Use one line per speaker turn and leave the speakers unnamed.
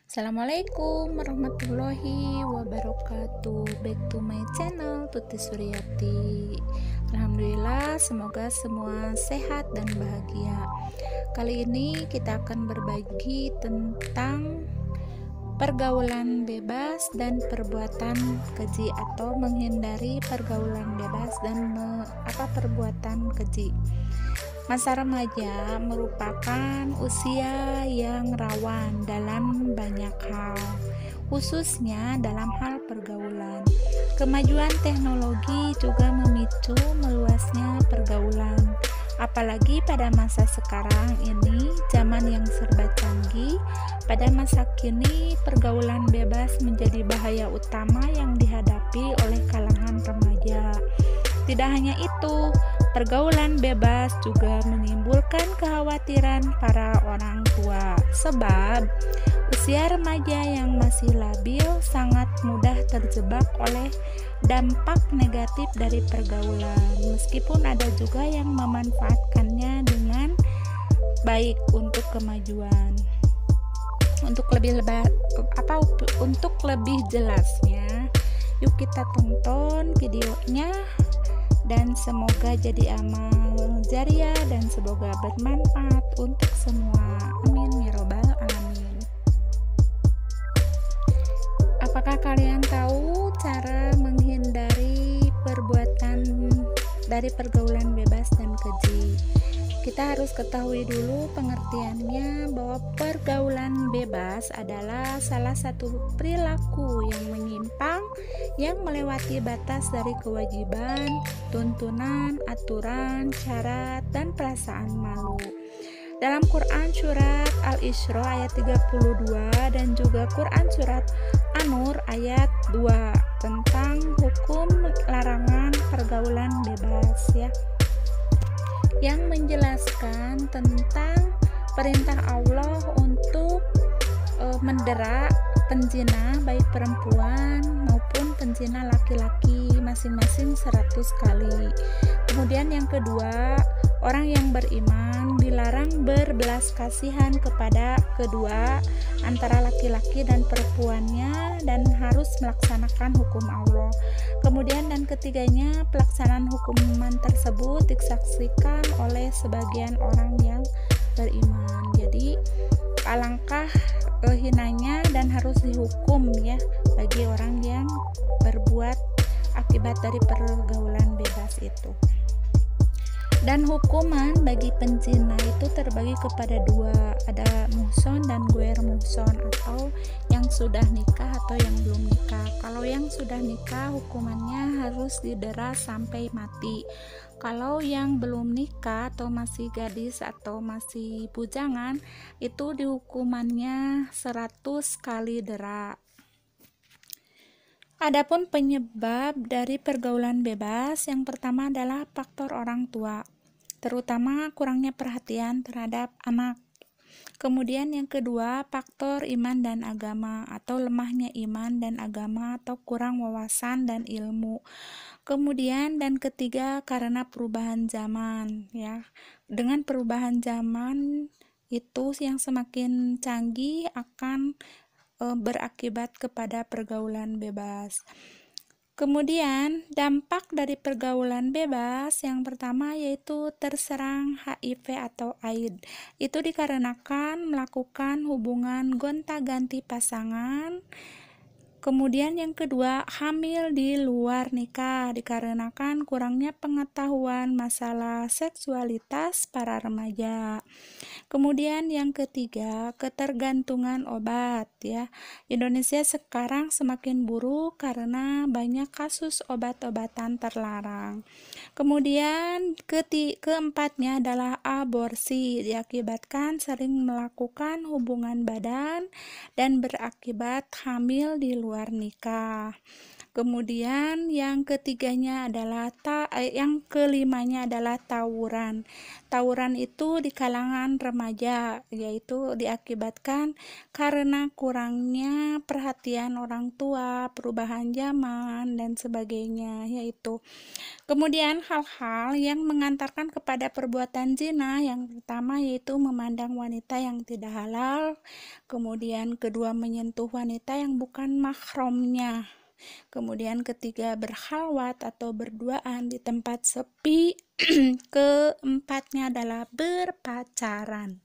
Assalamualaikum warahmatullahi wabarakatuh. Back to my channel Tuti Suryati. Alhamdulillah, semoga semua sehat dan bahagia. Kali ini kita akan berbagi tentang pergaulan bebas dan perbuatan keji, atau menghindari pergaulan bebas dan perbuatan keji. Masa remaja merupakan usia yang rawan dalam banyak hal, khususnya dalam hal pergaulan. Kemajuan teknologi juga memicu meluasnya pergaulan, apalagi pada masa sekarang ini, zaman yang serba canggih. Pada masa kini, pergaulan bebas menjadi bahaya utama yang dihadapi oleh kalangan remaja. Tidak hanya itu, pergaulan bebas juga menimbulkan kekhawatiran para orang tua, sebab usia remaja yang masih labil sangat mudah terjebak oleh dampak negatif dari pergaulan, meskipun ada juga yang memanfaatkannya dengan baik untuk kemajuan. Untuk lebih jelasnya, yuk kita tonton videonya. Dan semoga jadi amal jariah dan semoga bermanfaat untuk semua. Amin ya robbal alamin. Apakah kalian tahu cara menghindari perbuatan dari pergaulan bebas dan keji? Kita harus ketahui dulu pengertiannya, bahwa pergaulan bebas adalah salah satu perilaku yang menyimpang, yang melewati batas dari kewajiban, tuntunan, aturan, syarat, dan perasaan malu. Dalam Quran surat Al-Isra ayat 32 dan juga Quran surat An-Nur ayat 2 tentang hukum larangan pergaulan bebas, yang menjelaskan tentang perintah Allah untuk mendera penzina baik perempuan maupun penzina laki-laki masing-masing 100 kali. Kemudian yang kedua, orang yang beriman dilarang berbelas kasihan kepada kedua antara laki-laki dan perempuannya dan harus melaksanakan hukum Allah. Kemudian dan ketiganya, pelaksanaan hukuman tersebut disaksikan oleh sebagian orang yang beriman. Jadi alangkah hinanya dan harus dihukum bagi orang yang berbuat akibat dari pergaulan bebas itu. Dan hukuman bagi penzina itu terbagi kepada dua, ada muhson dan guer muhson, atau yang sudah nikah atau yang belum nikah. Kalau yang sudah nikah, hukumannya harus didera sampai mati. Kalau yang belum nikah atau masih gadis atau masih bujangan, itu dihukumannya 100 kali dera. Adapun penyebab dari pergaulan bebas, yang pertama adalah faktor orang tua, terutama kurangnya perhatian terhadap anak. Kemudian yang kedua, faktor iman dan agama, atau lemahnya iman dan agama, atau kurang wawasan dan ilmu. Kemudian dan ketiga, karena perubahan zaman, Dengan perubahan zaman itu yang semakin canggih akan berakibat kepada pergaulan bebas. Kemudian dampak dari pergaulan bebas yang pertama yaitu terserang HIV atau AIDS. Itu dikarenakan melakukan hubungan gonta-ganti pasangan. Kemudian yang kedua, hamil di luar nikah dikarenakan kurangnya pengetahuan masalah seksualitas para remaja. Kemudian yang ketiga, ketergantungan obat, Indonesia sekarang semakin buruk karena banyak kasus obat-obatan terlarang. Kemudian keempatnya adalah aborsi, diakibatkan sering melakukan hubungan badan dan berakibat hamil di luar nikah. Kemudian yang kelimanya adalah tawuran. tawuran itu di kalangan remaja, yaitu diakibatkan karena kurangnya perhatian orang tua, perubahan zaman, dan sebagainya, yaitu. Kemudian hal-hal yang mengantarkan kepada perbuatan zina, yang pertama yaitu memandang wanita yang tidak halal, kemudian kedua menyentuh wanita yang bukan mahramnya, kemudian ketiga berkhalwat atau berduaan di tempat sepi, keempatnya adalah berpacaran.